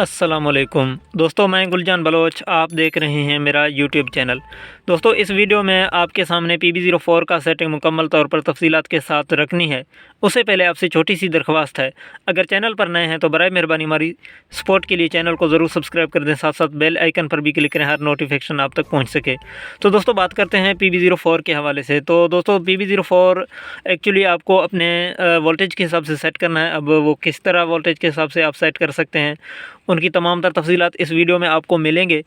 अस्सलामुअलैकुम दोस्तों, मैं गुलजान बलोच। आप देख रहे हैं मेरा यूट्यूब चैनल। दोस्तों, इस वीडियो में आपके सामने PB04 का सेटिंग मुकम्मल तौर पर तफसीलात के साथ रखनी है। उससे पहले आपसे छोटी सी दरख्वास्त है, अगर चैनल पर नए हैं तो बराए मेहरबानी हमारी सपोर्ट के लिए चैनल को ज़रूर सब्सक्राइब कर दें, साथ साथ बेल आइकन पर भी क्लिक करें, हर नोटिफिकेशन आप तक पहुँच सके। तो दोस्तों, बात करते हैं PB04 के हवाले से। तो दोस्तों, PB04 एक्चुअली आपको अपने वोल्टेज के हिसाब से सेट करना है। अब वो किस तरह वोल्टेज के हिसाब से आप सेट कर सकते हैं, उनकी तमाम तर तफसीलात इस वीडियो में आपको मिलेंगे।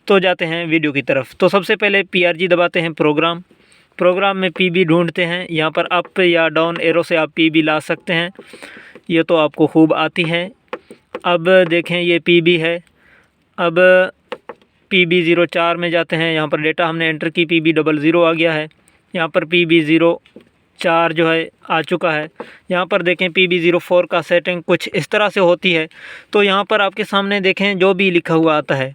तो जाते हैं वीडियो की तरफ। तो सबसे पहले PRG दबाते हैं, प्रोग्राम में PB ढूंढते हैं। यहाँ पर अप या डाउन एरो से आप PB ला सकते हैं, ये तो आपको खूब आती है। अब देखें, ये PB है। अब PB04 में जाते हैं। यहाँ पर डेटा हमने एंटर की, PB00 आ गया है। यहाँ पर PB04 जो है आ चुका है। यहाँ पर देखें PB04 का सेटिंग कुछ इस तरह से होती है। तो यहाँ पर आपके सामने देखें जो भी लिखा हुआ आता है।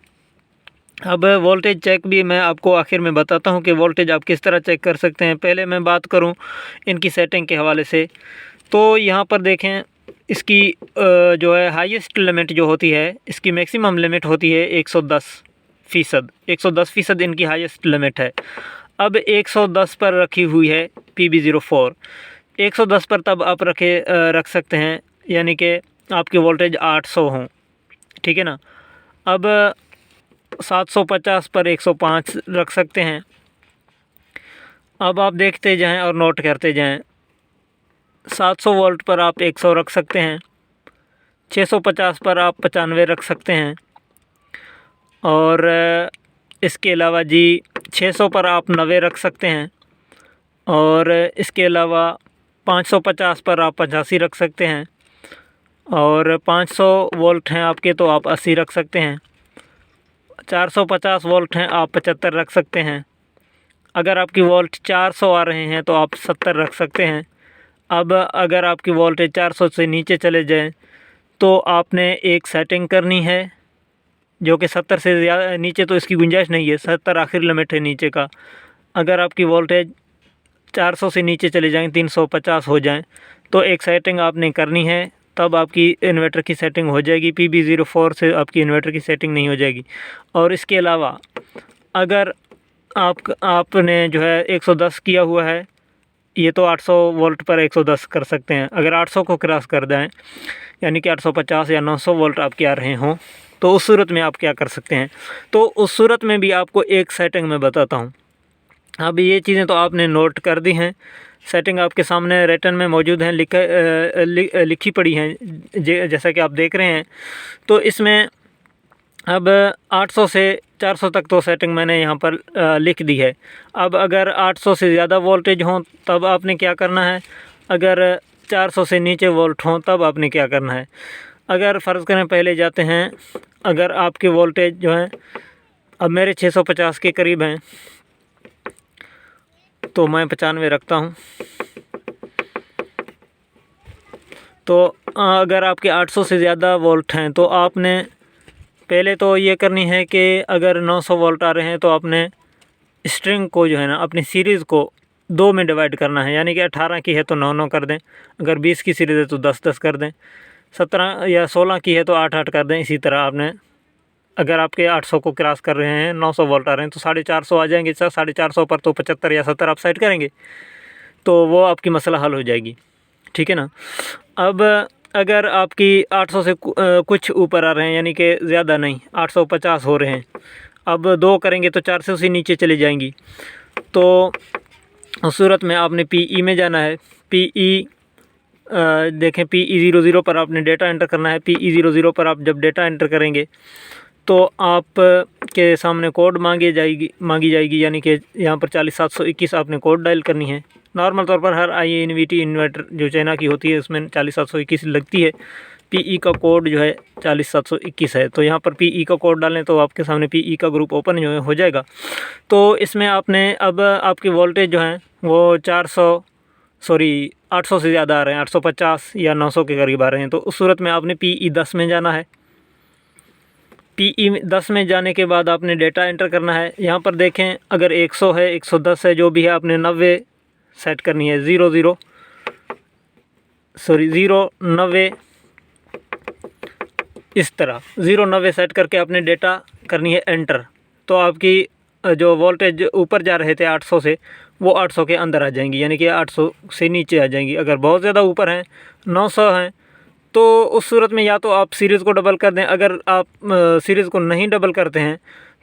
अब वोल्टेज चेक भी मैं आपको आखिर में बताता हूँ कि वोल्टेज आप किस तरह चेक कर सकते हैं। पहले मैं बात करूँ इनकी सेटिंग के हवाले से, तो यहाँ पर देखें इसकी जो है हाईएस्ट लिमिट जो होती है, इसकी मैक्सिमम लिमिट होती है 110%। 110% इनकी हाईएस्ट लिमिट है। अब 110 पर रखी हुई है PB04। 110 पर तब आप रख सकते हैं, यानी कि आपकी वोल्टेज 800 हों, ठीक है ना। अब 750 पर 105 रख सकते हैं। अब आप देखते जाएं और नोट करते जाएं। 700 वोल्ट पर आप 100 रख सकते हैं। 650 पर आप 95 रख सकते हैं। और इसके अलावा जी 600 पर आप 90 रख सकते हैं। और इसके अलावा 550 पर आप 85 रख सकते हैं। और 500 वोल्ट हैं आपके, तो आप 80 रख सकते हैं। 450 वोल्ट हैं, आप 75 रख सकते हैं। अगर आपकी वोल्ट 400 आ रहे हैं तो आप 70 रख सकते हैं। अब अगर आपकी वोल्टेज 400 से नीचे चले जाएं तो आपने एक सेटिंग करनी है, जो कि 70 से ज़्यादा नीचे तो इसकी गुंजाइश नहीं है, 70 आखिर लिमिट है नीचे का। अगर आपकी वोल्टेज 400 से नीचे चले जाएँ, 350 हो जाएं, तो एक सेटिंग आपने करनी है, तब आपकी इन्वर्टर की सेटिंग हो जाएगी। PB04 से आपकी इन्वर्टर की सेटिंग नहीं हो जाएगी। और इसके अलावा अगर आपने जो है 110 किया हुआ है, ये तो 800 वोल्ट पर 110 कर सकते हैं। अगर 800 को क्रॉस कर दें, यानी कि 850 या 900 वोल्ट आपके आ रहे हों, तो उस सूरत में आप क्या कर सकते हैं। तो उस सूरत में भी आपको एक सेटिंग मैं बताता हूँ। अब ये चीज़ें तो आपने नोट कर दी हैं, सेटिंग आपके सामने रिटन में मौजूद हैं, लिखी पड़ी हैं, जैसा कि आप देख रहे हैं। तो इसमें अब 800 से 400 तक तो सेटिंग मैंने यहाँ पर लिख दी है। अब अगर 800 से ज़्यादा वोल्टेज हों तब आपने क्या करना है, अगर 400 से नीचे वोल्ट हों तब आपने क्या करना है। अगर फ़र्ज़ करें, पहले जाते हैं, अगर आपके वोल्टेज जो हैं, अब मेरे 650 के करीब हैं, तो मैं 95 रखता हूँ। तो अगर आपके 800 से ज़्यादा वोल्ट हैं तो आपने पहले तो ये करनी है कि अगर 900 वोल्ट आ रहे हैं तो आपने स्ट्रिंग को जो है ना, अपनी सीरीज़ को 2 में डिवाइड करना है। यानी कि 18 की है तो 9-9 कर दें, अगर 20 की सीरीज़ है तो 10-10 कर दें, 17 या 16 की है तो 8-8 कर दें। इसी तरह आपने, अगर आपके 800 को क्रॉस कर रहे हैं, 900 वोल्ट आ रहे हैं, तो 450 आ जाएंगे। 450 पर तो 75 या 70 आप सेट करेंगे, तो वो आपकी मसला हल हो जाएगी, ठीक है ना। अब अगर आपकी 800 से कुछ ऊपर आ रहे हैं, यानी कि ज़्यादा नहीं, 850 हो रहे हैं, अब 2 करेंगे तो 400 से नीचे चले जाएंगी। तो उस सूरत में आपने PE में जाना है। PE देखें, PE00 पर आपने डेटा एंटर करना है। PE00 पर आप जब डेटा एंटर करेंगे तो आप के सामने कोड मांगी जाएगी, यानी कि यहाँ पर 40721 आपने कोड डायल करनी है। नॉर्मल तौर पर हर INVT इन्वर्टर जो चाइना की होती है उसमें 40721 लगती है। PE का कोड जो है 40721 है। तो यहाँ पर PE का कोड डालें तो आपके सामने PE का ग्रुप ओपन जो है हो जाएगा। तो इसमें आपने, अब आपकी वोल्टेज जो है वो 800 से ज़्यादा आ रहे हैं, 850 या 900 के करीब आ रहे हैं, तो उस सूरत में आपने PE 10 में जाना है। PE 10 में जाने के बाद आपने डेटा एंटर करना है। यहाँ पर देखें, अगर 100 है, 110 है, जो भी है, आपने 90 सेट करनी है। 0 90 इस तरह 0-90 सेट करके आपने डेटा करनी है एंटर। तो आपकी जो वोल्टेज ऊपर जा रहे थे 800 से, वो 800 के अंदर आ जाएंगी, यानी कि 800 से नीचे आ जाएंगी। अगर बहुत ज़्यादा ऊपर हैं, 900 हैं, तो उस सूरत में या तो आप सीरीज़ को डबल कर दें। अगर आप सीरीज़ को नहीं डबल करते हैं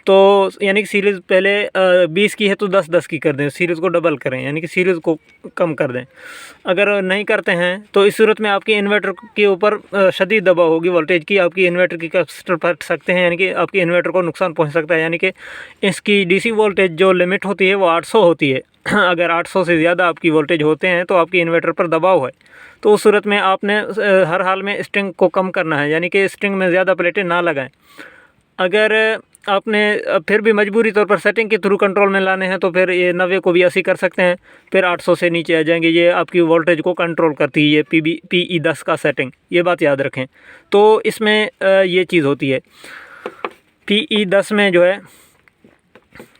तो यानी कि सीरीज़ पहले 20 की है तो 10-10 की कर दें, सीरीज़ को डबल करें, यानी कि सीरीज़ को कम कर दें। अगर नहीं करते हैं तो इस सूरत में आपकी इन्वर्टर के ऊपर शदीद दबाव होगी वोल्टेज की, आपकी इन्वर्टर की कैपेसिटर फट सकते हैं, यानी कि आपकी इन्वर्टर को नुकसान पहुंच सकता है। यानी कि इसकी डीसी वोल्टेज जो लिमिट होती है वो 800 होती है। अगर 800 से ज़्यादा आपकी वोल्टेज होते हैं तो आपकी इन्वर्टर पर दबाव है। तो उस सूरत में आपने हर हाल में स्ट्रिंग को कम करना है, यानी कि स्ट्रिंग में ज़्यादा प्लेटें ना लगाएं। अगर आपने फिर भी मजबूरी तौर पर सेटिंग के थ्रू कंट्रोल में लाने हैं तो फिर ये 90 को भी 80 कर सकते हैं, फिर 800 से नीचे आ जाएंगे। ये आपकी वोल्टेज को कंट्रोल करती है, ये PE10 का सेटिंग, ये बात याद रखें। तो इसमें ये चीज़ होती है। PE10 में जो है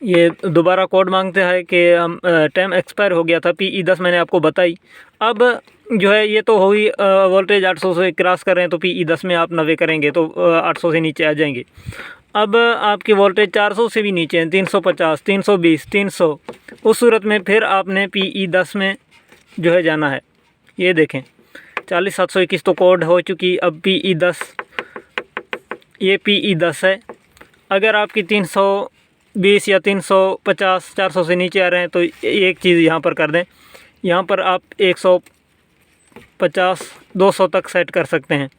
ये दोबारा कोड मांगते हैं कि हम टाइम एक्सपायर हो गया था। PE10 मैंने आपको बताई। अब जो है ये तो हुई वोल्टेज 800 से क्रॉस कर रहे हैं तो PE10 में आप 90 करेंगे तो 800 से नीचे आ जाएंगे। अब आपकी वोल्टेज 400 से भी नीचे हैं, 350, 320, 300, उस सूरत में फिर आपने PE10 में जो है जाना है। ये देखें 40721 तो कोड हो चुकी। अब PE10, ये PE10 है। अगर आपकी 320 या 350, 400 से नीचे आ रहे हैं तो एक चीज़ यहाँ पर कर दें, यहाँ पर आप 150, 200 तक सेट कर सकते हैं।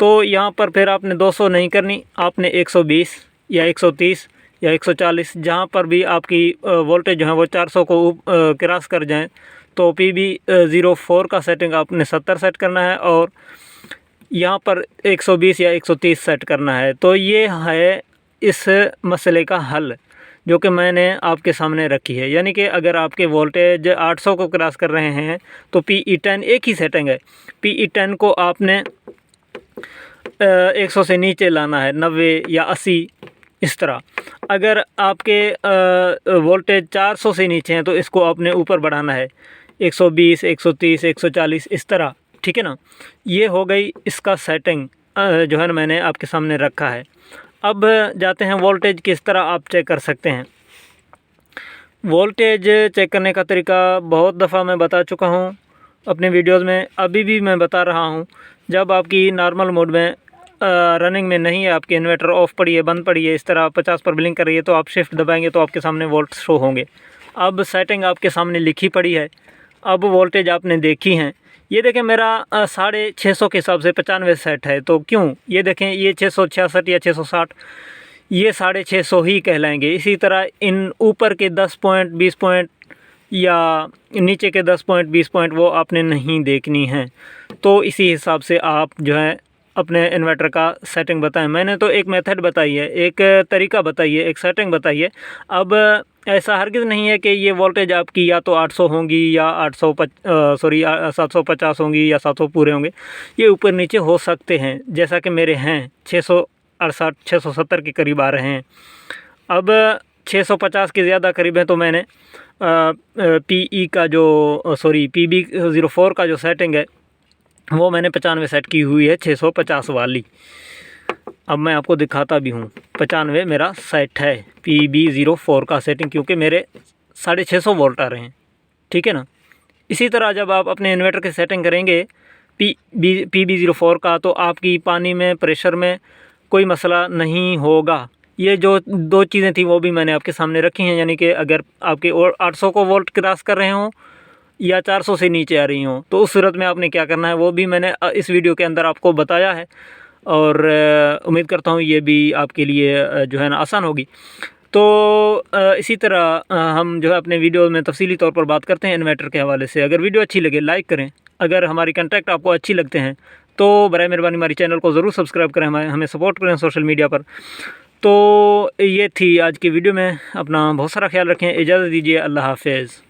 तो यहाँ पर फिर आपने 200 नहीं करनी, आपने 120 या 130 या 140, जहाँ पर भी आपकी वोल्टेज जो है वो 400 को क्रॉस कर जाएं तो PB04 का सेटिंग आपने 70 सेट करना है और यहाँ पर 120 या 130 सेट करना है। तो ये है इस मसले का हल जो कि मैंने आपके सामने रखी है। यानी कि अगर आपके वोल्टेज 800 को क्रॉस कर रहे हैं तो PE10 एक ही सेटिंग है। PE10 को आपने 100 से नीचे लाना है, 90 या 80 इस तरह। अगर आपके वोल्टेज 400 से नीचे हैं तो इसको आपने ऊपर बढ़ाना है, 120, 130, 140 इस तरह, ठीक है ना। ये हो गई इसका सेटिंग जो है ना मैंने आपके सामने रखा है। अब जाते हैं वोल्टेज किस तरह आप चेक कर सकते हैं। वोल्टेज चेक करने का तरीका बहुत दफ़ा मैं बता चुका हूँ अपने वीडियोस में, अभी भी मैं बता रहा हूँ। जब आपकी नॉर्मल मोड में रनिंग में नहीं है, आपकी इन्वर्टर ऑफ पड़ी है, बंद पड़ी है, इस तरह 50 पर ब्लिंक कर रही है, तो आप शिफ्ट दबाएंगे तो आपके सामने वोल्ट शो होंगे। अब सेटिंग आपके सामने लिखी पड़ी है, अब वोल्टेज आपने देखी हैं। ये देखें मेरा 650 के हिसाब से 95 सेट है। तो क्यों, ये देखें ये 666 या 660 ये 650 ही कहलाएंगे। इसी तरह इन ऊपर के 10 पॉइंट 20 पॉइंट या नीचे के 10 पॉइंट 20 पॉइंट वो आपने नहीं देखनी है। तो इसी हिसाब से आप जो है अपने इन्वर्टर का सेटिंग बताएं। मैंने तो एक मेथड बताई है, एक तरीका बताई है, एक सेटिंग बताई है। अब ऐसा हरगिज़ नहीं है कि ये वोल्टेज आपकी या तो 800 होंगी या 750 होंगी या 700 पूरे होंगे। ये ऊपर नीचे हो सकते हैं, जैसा कि मेरे हैं 668, 670 के करीब आ रहे हैं। अब 650 के ज़्यादा करीब है तो मैंने PB04 का जो सेटिंग है वो मैंने 95 सेट की हुई है, 650 वाली। अब मैं आपको दिखाता भी हूँ, 95 मेरा सेट है PB04 का सेटिंग, क्योंकि मेरे 650 वोल्ट आ रहे हैं, ठीक है ना। इसी तरह जब आप अपने इन्वर्टर की सेटिंग करेंगे PB04 का तो आपकी पानी में प्रेशर में कोई मसला नहीं होगा। ये जो दो चीज़ें थी वो भी मैंने आपके सामने रखी हैं। यानी कि अगर आपके 800 को वोल्ट क्रॉस कर रहे हों या 400 से नीचे आ रही हों तो उस सूरत में आपने क्या करना है वो भी मैंने इस वीडियो के अंदर आपको बताया है। और उम्मीद करता हूँ ये भी आपके लिए जो है ना आसान होगी। तो इसी तरह हम जो है अपने वीडियो में तफसीली तौर पर बात करते हैं इन्वर्टर के हवाले से। अगर वीडियो अच्छी लगे लाइक करें, अगर हमारी कंटेंट आपको अच्छी लगते हैं तो बराए मेहरबानी हमारी चैनल को ज़रूर सब्सक्राइब करें, हमें सपोर्ट करें सोशल मीडिया पर। तो ये थी आज की वीडियो में। अपना बहुत सारा ख्याल रखें, इजाज़त दीजिए, अल्लाह हाफ़िज़।